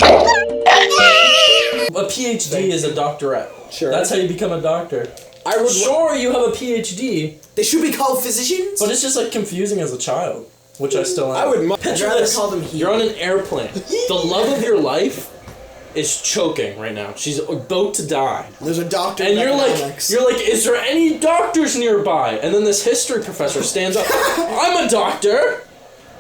A PhD is a doctorate. Sure. That's how you become a doctor. Sure, you have a PhD. They should be called physicians? But it's just like confusing as a child, which I still am. I would Picture rather this. call them You're on an airplane. The love of your life is choking right now. She's about to die. There's a doctor And in you're economics. like, is there any doctors nearby? And then this history professor stands up. I'm a doctor.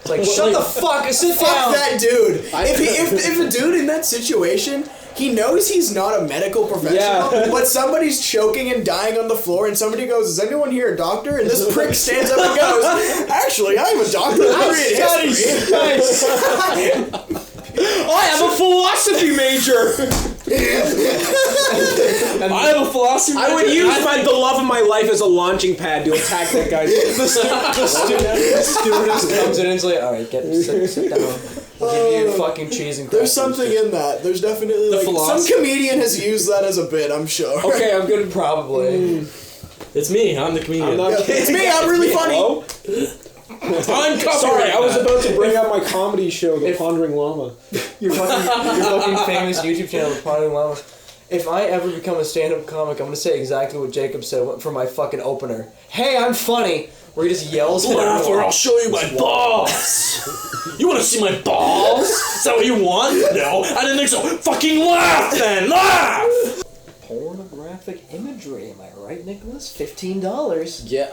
It's like, shut the fuck, sit Fuck down. that dude. If a dude in that situation, he knows he's not a medical professional, but somebody's choking and dying on the floor, and somebody goes, "Is anyone here a doctor?" And this prick stands up and goes, "Actually, I'm a doctor. I read history." I have a philosophy major. I have a philosophy. I would use the love of my life as a launching pad to attack that guy. The stewardess comes in and is like, alright, sit down. We'll give you fucking cheese and There's crackers. something in that. There's definitely like some comedian has used that as a bit. I'm sure. Okay, I'm good. Probably. It's me. I'm the comedian. It's me. I'm really funny. Hello? I'm Sorry, I was about to bring up my comedy show, The Pondering Llama. Your fucking famous YouTube channel, The Pondering Llama. If I ever become a stand-up comic, I'm gonna say exactly what Jacob said for my fucking opener. Hey, I'm funny. Where he just yells at Laugh or everyone. I'll show you my balls. You want to see my balls? Is that what you want? No, I didn't think so. Fucking laugh then. Laugh. Pornographic imagery, am I right, Nicholas? $15. Yeah,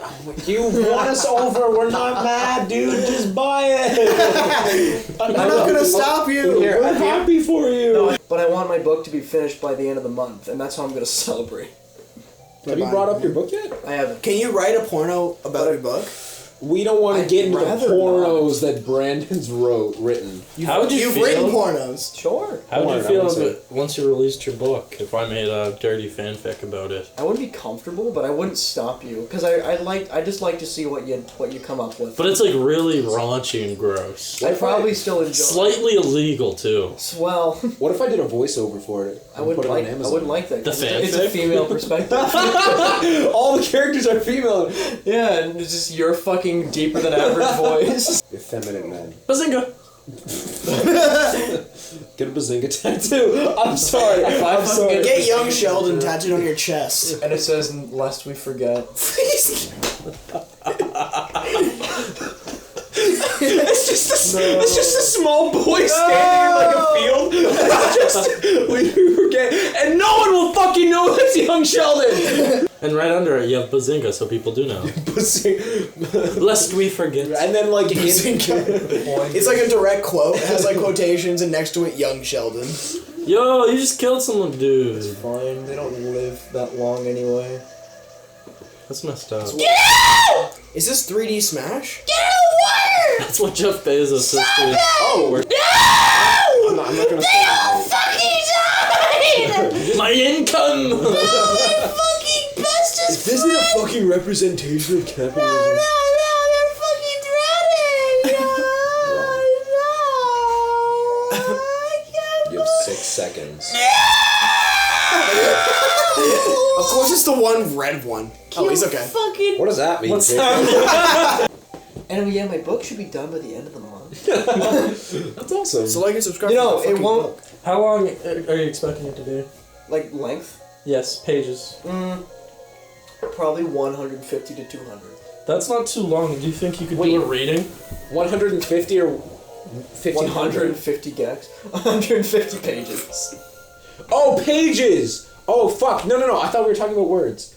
you won us over. We're not mad, dude. Just buy it. I'm not gonna stop you. We're happy for you. No, but I want my book to be finished by the end of the month, and that's how I'm gonna celebrate. Have you brought up your book yet? I haven't. Can you write a porno about your book? We don't want to get into the rather pornos that Brandon's written. How would you You've feel? written pornos. Sure. How would you Porn, I feel would say. about once you released your book? If I made a dirty fanfic about it? I wouldn't be comfortable, but I wouldn't stop you because I just like to see what you come up with. But it's like really raunchy and gross. I probably still enjoy. Slightly illegal too. Well, What if I did a voiceover for it? I wouldn't put it on like. I Amazon? wouldn't like that. The 'Cause it's a fanfic? female perspective. All the characters are female. Yeah, and it's just your fucking deeper than average voice. Effeminate men. Bazinga! Get a Bazinga tattoo. I'm sorry. I'm sorry. Get Young Sheldon tattooed on your chest. And it says, "Lest we forget." It's just a small boy standing in like a field. We forget, and no one will fucking know it's Young Sheldon. And right under it, you have Bazinga, so people do know. Lest we forget. And then like It's like a direct quote. It has like quotations and next to it, Young Sheldon. Yo, you just killed someone, dude. Fine, they don't live that long anyway. That's messed up. Is this 3D Smash? That's what Jeff Bezos says to oh, I'm not gonna say that. my income! Is this a fucking representation of capitalism? You have 6 seconds. Of course it's the one red one. Oh, he's okay. What does that mean? What's Jake? that? And yeah, my book should be done by the end of the month. That's awesome. So like and subscribe You to know, the it fucking won't. book. How long are you expecting it to be? Like length? Yes, pages. Probably 150 to 200. That's not too long. Do you think you could Wait. do a reading? 150 or 1500? 150 gags. 150 pages. Oh, pages! Oh, fuck. No. I thought we were talking about words.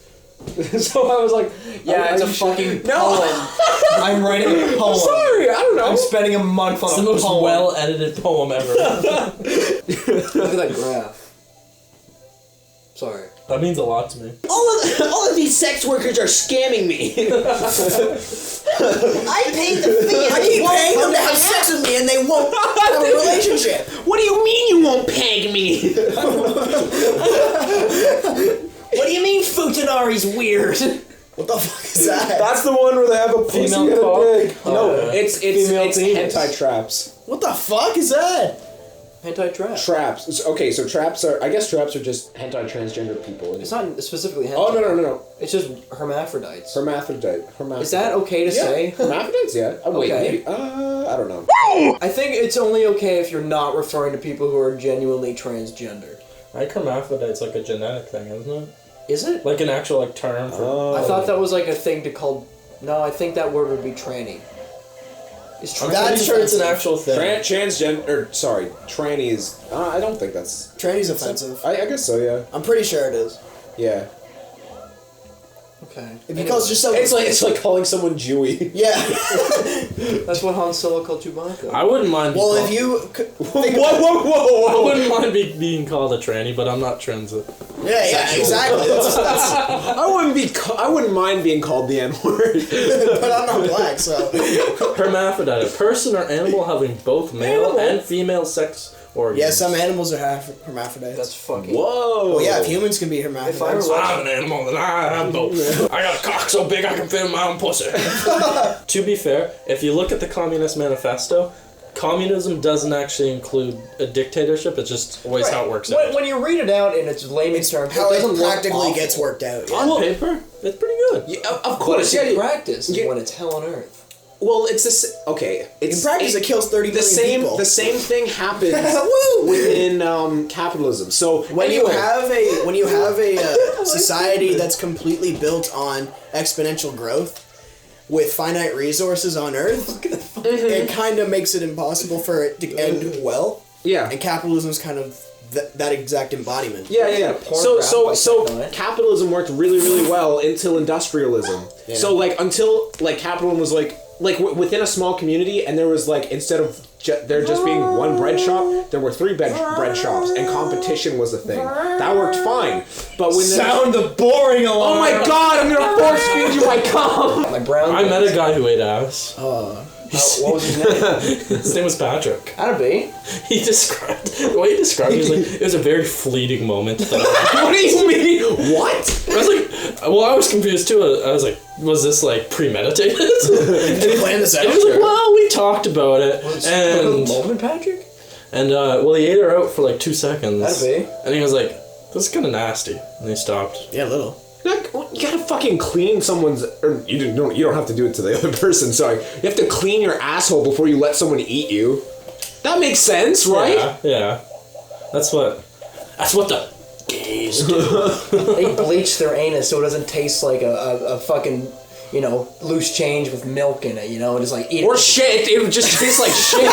So I was like, Yeah, it's a fucking poem. I'm writing a poem. I'm sorry, I don't know. I'm spending a month on It's the a most poem. well-edited poem ever. Look at that graph. Sorry. That means a lot to me. All of these sex workers are scamming me. I paid the fee. I keep paying them to have sex with me and they won't have a relationship. What do you mean you won't peg me? What do you mean Futanari's weird? What the fuck is that? That's the one where they have a pussy Female and a cock? dick. No, yeah. it's Female penis. hentai traps. What the fuck is that? Hentai trap. Traps. Okay, so traps are... I guess traps are just hentai transgender people. It's not specifically hentai. Oh, no. It's just hermaphrodites. Hermaphrodite. Is that okay to say? Hermaphrodites, yeah. Oh, wait, Okay. maybe. I don't know. I think it's only okay if you're not referring to people who are genuinely transgender. Like hermaphrodite's like a genetic thing, isn't it? Is it? Like an actual like term for... I thought that was like a thing to call... No, I think that word would be tranny. Is I'm tranny... pretty sure it's an actual thing. Transgender... Sorry, tranny is... I don't think that's... Tranny's offensive. I guess so, yeah. I'm pretty sure it is. Yeah. Okay. If he calls yourself... It's like calling someone Jewy. Yeah. That's what Han Solo called Chewbacca. I wouldn't mind being Well, called... if you... Whoa. I wouldn't mind being called a tranny, but I'm not trans. Yeah, exactly. That's, I wouldn't mind being called the N-word. but I'm not black, so... Hermaphrodite, a person or animal having both male and female sex organs. Yeah, some animals are hermaphrodites. That's fucking... Whoa. Well, yeah, if humans can be If I hermaphrodites... were I'm an animal, then I have both. I got a cock so big I can fit in my own pussy. To be fair, if you look at the Communist Manifesto, communism doesn't actually include a dictatorship. It's just always how it works out. When you read it out in its layman's terms, How it it doesn't practically look awful. gets worked out. Yeah. On paper, it's pretty good. Yeah, of But course, it's yeah. in practice Yeah. when it's hell on earth. Well, it's this. Okay, it's In practice, it kills 30 the million same. people. The same thing happens Woo! within capitalism. So When you have a society that's completely built on exponential growth with finite resources on Earth, it kind of makes it impossible for it to end well. yeah. And capitalism is kind of that exact embodiment. Yeah. porn So graph like so that, no? capitalism worked really well until industrialism. Yeah. So like until like capitalism was like within a small community, and there was like instead of there just being one bread shop, there were 3 bread shops, and competition was a thing. That worked fine. But when Sound the boring alarm! oh my god, I'm gonna force feed you my cum. My brown... I met a guy who ate ass. What was his name? His name was Patrick. How'd it He described the way he described it. He was like, it was a very fleeting moment. That What do you mean? What? I was like, well, I was confused too. I was like, was this like premeditated? Did you plan this out? He was like, well, we talked about it, and moment, Patrick? well, he ate her out for like 2 seconds. That'd be. And he was like, this is kind of nasty, and he stopped. Yeah, a little. You gotta fucking clean someone's. Or you don't have to do it to the other person. Sorry, you have to clean your asshole before you let someone eat you. That makes sense, right? Yeah. That's what the gays do. They bleach their anus so it doesn't taste like a fucking, loose change with milk in it, just like eat Or it. shit. It would just taste like shit.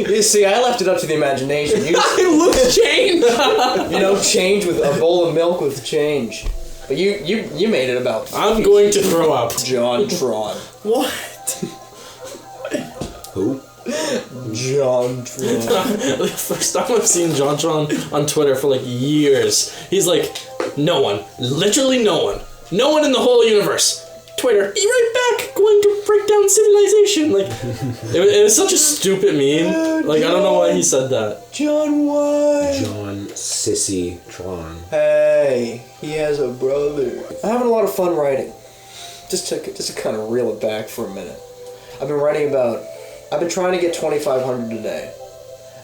You see, I left it up to the imagination. You Loose change. change with a bowl of milk with change. But you made it about I'm going to throw up. John Tron. What? Who? John Tron. The first time I've seen JonTron on Twitter for like years. He's like, no one, literally no one in the whole universe. Twitter, be right back, going to break down civilization. Like, it was such a stupid meme. Like, I don't know why he said that. John what? John Sissy Tron. Hey, he has a brother. I'm having a lot of fun writing. Just to kind of reel it back for a minute. I've been trying to get 2,500 a day.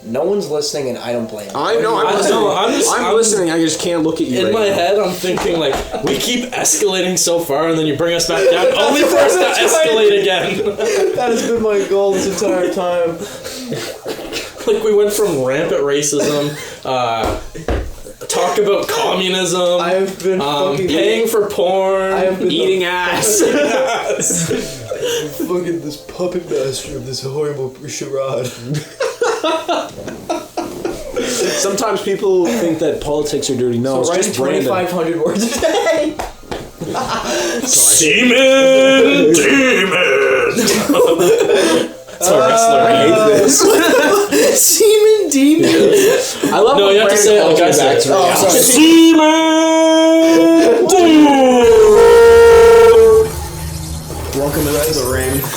No one's listening, and I don't blame them. I know. I'm listening. I just can't look at you. In my head, I'm thinking, like, we keep escalating so far, and then you bring us back down, only for us to escalate again. That has been my goal this entire time. Like, we went from rampant racism, talk about communism, I have been paying for porn, I have been eating ass. fucking this puppet master of this horrible charade. Sometimes people think that politics are dirty. No, So it's writing just random. 2,500 words a day. Semen Demon! It's a wrestler. I hate this. Semen demon. I love. No, when you have to Brandon say it like I goes said. back to Oh, reality. sorry. Semen Demon! Welcome to the ring.